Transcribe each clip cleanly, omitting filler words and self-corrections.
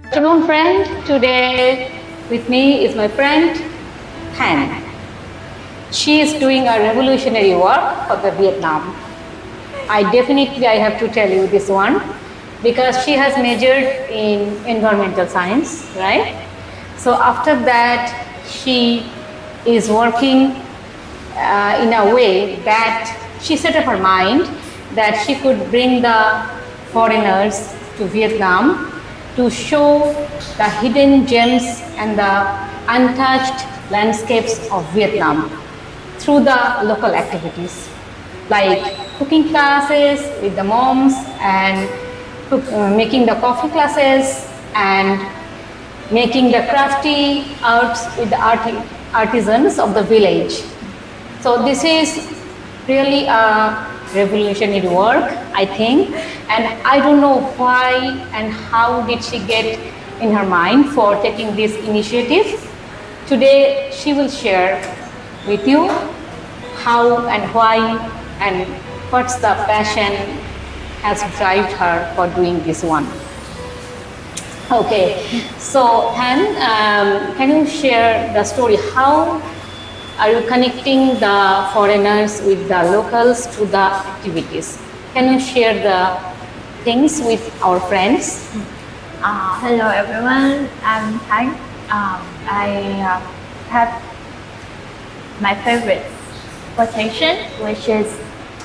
Afternoon, friend. Today with me is my friend Thanh. She is doing a revolutionary work for the Vietnam. I have to tell you this one because she has majored in environmental science, right? So after that, she is working in a way that she set up her mind that she could bring the foreigners to Vietnam to show the hidden gems and the untouched landscapes of Vietnam through the local activities like cooking classes with the moms and making the coffee classes and making the crafty arts with the artisans of the village. So this is really a revolutionary work, I think, and I don't know why and how did she get in her mind for taking this initiative. Today she will share with you how and why and what's the passion has driven her for doing this one. Okay, so Han, can you share the story? How are you connecting the foreigners with the locals to the activities? Can you share the things with our friends? Hello everyone, I'm Thanh. I have my favorite quotation, which is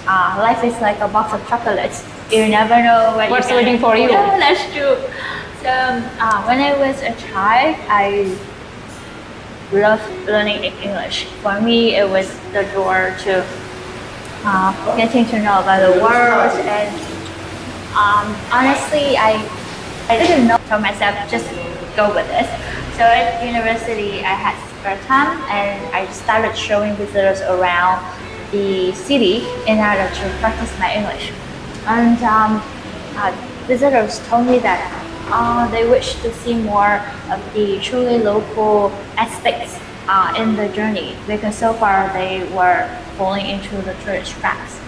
life is like a box of chocolates. You never know What's waiting for you. Yeah, that's true. So when I was a child, I loved learning English. For me, it was the door to getting to know about the world. And honestly, I didn't know for myself, just go with it. So at university, I had spare time and I started showing visitors around the city in order to practice my English. And visitors told me that they wish to see more of the truly local aspects in the journey, because so far they were falling into the tourist traps.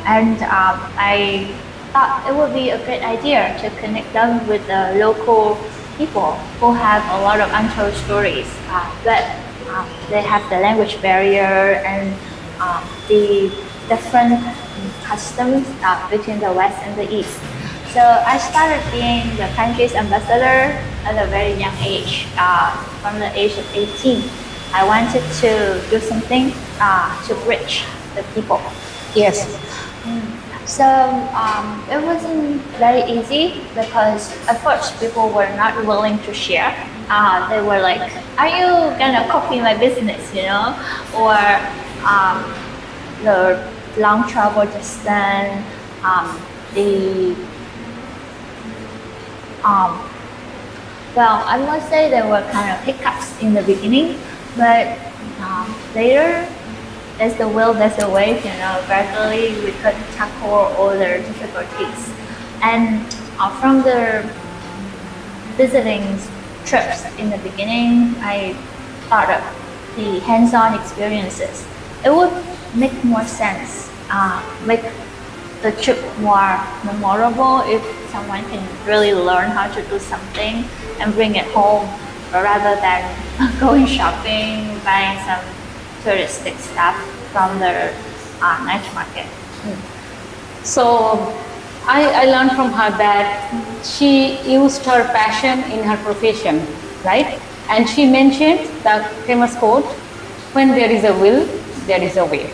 And I thought it would be a great idea to connect them with the local people who have a lot of untold stories, but they have the language barrier and the different customs between the West and the East. So I started being the country's ambassador at a very young age. From the age of 18, I wanted to do something to bridge the people. Yes. So it wasn't very easy because at first people were not willing to share. They were like, "Are you gonna copy my business?" Or the long travel distance, well, I must say there were kind of hiccups in the beginning, but later, there's the will, there's the way, gradually we could tackle all their difficulties. And from the visiting trips in the beginning, I thought of the hands-on experiences. It would make more sense, make the trip more memorable if someone can really learn how to do something and bring it home rather than going shopping, buying some touristic stuff from the night market. So I learned from her that she used her passion in her profession, right? And she mentioned the famous quote, "When there is a will, there is a way."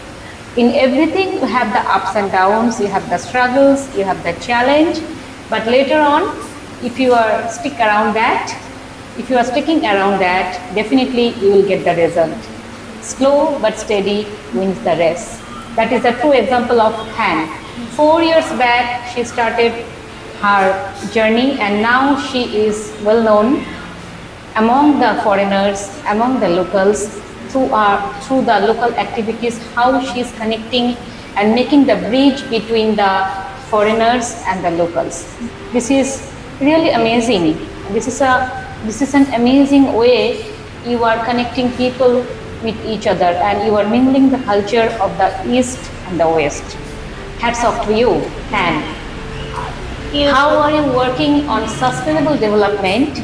In everything, you have the ups and downs, you have the struggles, you have the challenge, but later on, if you are sticking around that, definitely you will get the result. Slow but steady wins the race. That is a true example of Han. 4 years back, she started her journey, and now she is well known among the foreigners, among the locals, through the local activities, how she is connecting and making the bridge between the foreigners and the locals. This is really amazing. This is an amazing way you are connecting people with each other and you are mingling the culture of the East and the West. Hats off to you, Han. How are you working on sustainable development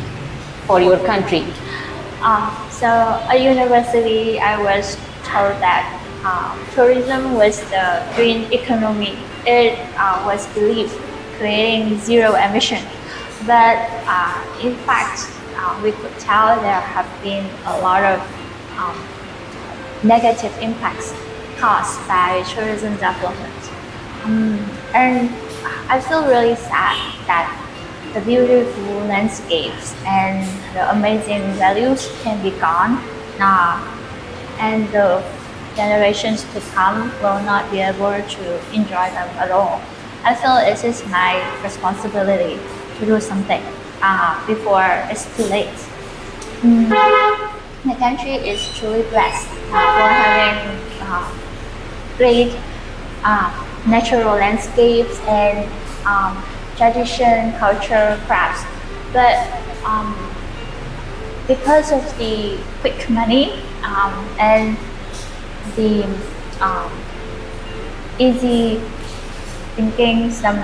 for your country? So at university, I was told that tourism was the green economy. It was believed creating zero emission, but in fact, we could tell there have been a lot of um, negative impacts caused by tourism development. And I feel really sad that the beautiful landscapes and the amazing values can be gone, and the generations to come will not be able to enjoy them at all. I feel it is my responsibility to do something before it's too late. My country is truly blessed for having great natural landscapes and tradition, culture, crafts. But because of the quick money and the easy thinking, some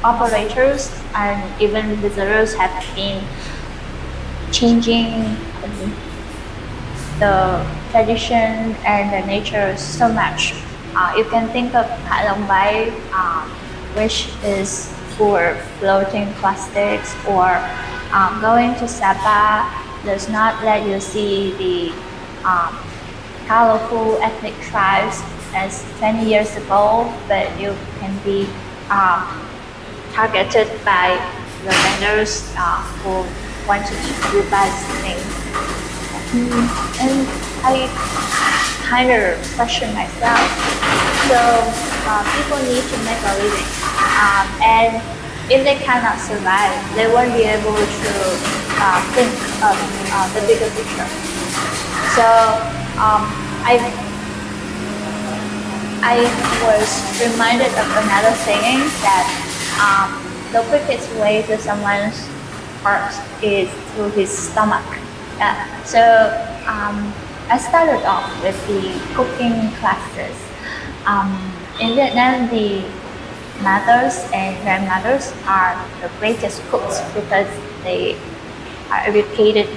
operators and even visitors have been changing the tradition and the nature so much. You can think of Hạ Long Bay, which is for floating plastics, or going to Sapa does not let you see the colorful ethnic tribes as 20 years ago, but you can be targeted by the vendors who want to do bad things. And I kind of question myself. So people need to make a living, and if they cannot survive, they won't be able to think of the bigger picture. So I was reminded of another saying that the quickest way to someone's heart is through his stomach. So I started off with the cooking classes. In Vietnam, the mothers and grandmothers are the greatest cooks because they are educated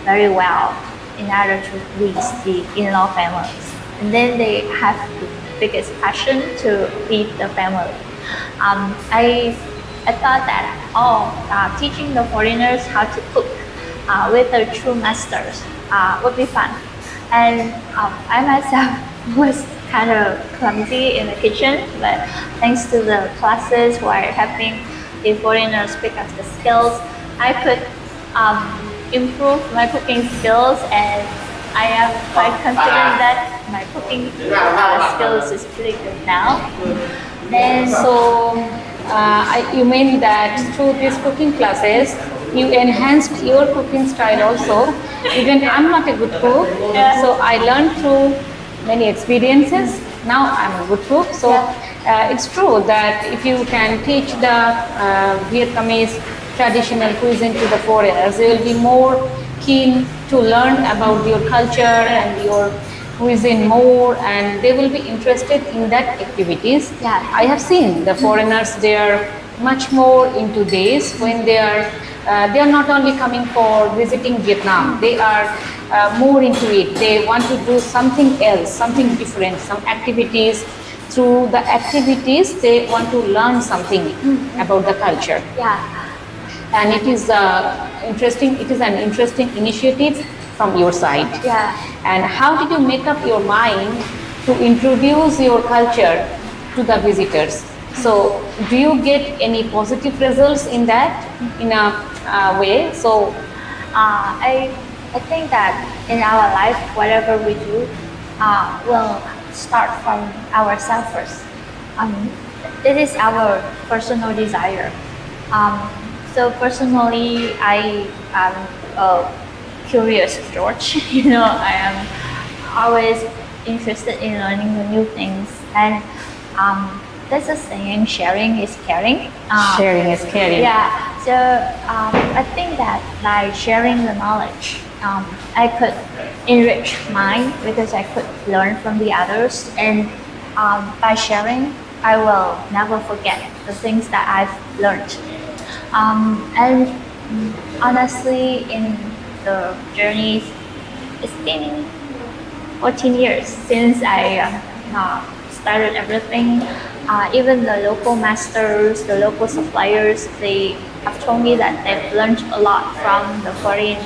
very well in order to please the in-law families. And then they have the biggest passion to feed the family. I thought that teaching the foreigners how to cook with their true masters would be fun. And I myself was kind of clumsy in the kitchen, but thanks to the classes where helping the foreigners pick up the skills, I could improve my cooking skills, and I am quite confident that my cooking skills is pretty good now. Then You mean that through these cooking classes, you enhanced your cooking style also. Even I'm not a good cook, so I learned through many experiences. Now I'm a good cook. So it's true that if you can teach the Vietnamese traditional cuisine to the foreigners, they will be more keen to learn about your culture and your cuisine more, and they will be interested in that activities. I have seen the foreigners, they are much more into this when they are not only coming for visiting Vietnam, they are more into it. They want to do something else, something different, some activities. Through the activities, they want to learn something about the culture. And it is interesting. It is an interesting initiative from your side. And how did you make up your mind to introduce your culture to the visitors? So, do you get any positive results in that, in a way? So, I think that in our life, whatever we do, will start from ourselves first. It is our personal desire. So personally, I am a curious George. I am always interested in learning the new things, and there's a saying, sharing is caring. Sharing is caring. So I think that by sharing the knowledge, I could enrich mine because I could learn from the others, and by sharing, I will never forget the things that I've learned. And Honestly, in the journey, it's been 14 years since I started everything. Even the local masters, the local suppliers, they have told me that they've learned a lot from the foreign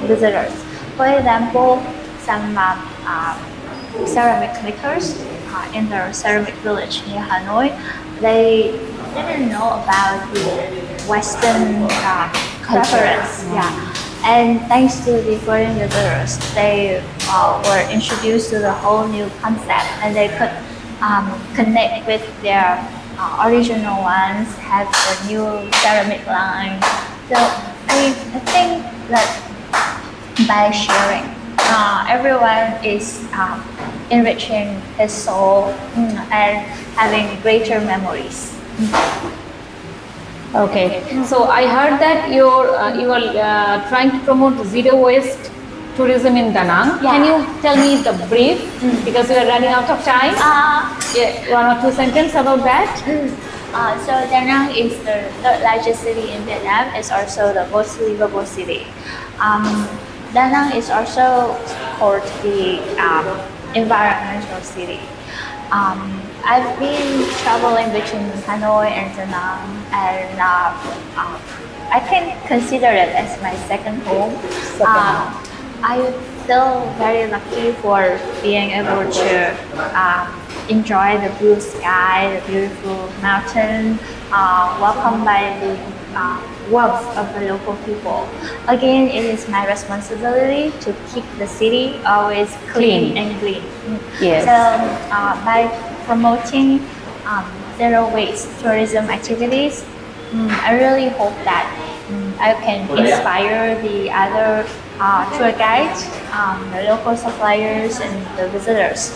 visitors. For example, some ceramic makers in the ceramic village near Hanoi, they didn't know about the Western preference. Yeah. And thanks to the foreign visitors, they were introduced to the whole new concept, and they could connect with their original ones, have a new ceramic line. So I think that by sharing, everyone is enriching his soul and having greater memories. Okay, so I heard that you are trying to promote zero waste tourism in Da Nang. Yeah. Can you tell me the brief, because we are running out of time? Yeah, one or two sentences about that. So Da Nang is the third largest city in Vietnam. It's also the most livable city. Da Nang is also called the environmental city. I've been traveling between Hanoi and Da Nang, and I can consider it as my second home. I feel very lucky for being able to enjoy the blue sky, the beautiful mountain, welcomed by the warmth of the local people. Again, it is my responsibility to keep the city always clean and green. Yes. So by promoting zero waste tourism activities, I really hope that I can inspire the other tour guides, the local suppliers, and the visitors.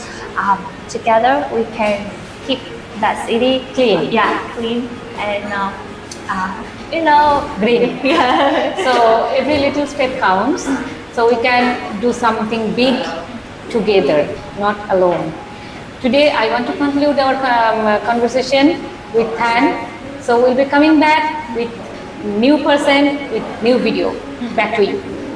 Together, we can keep that city Clean. Yeah, clean and Green. Yeah. So every little step counts. So we can do something big together, not alone. Today I want to conclude our conversation with Thanh. So we'll be coming back with new person with new video. Back to you.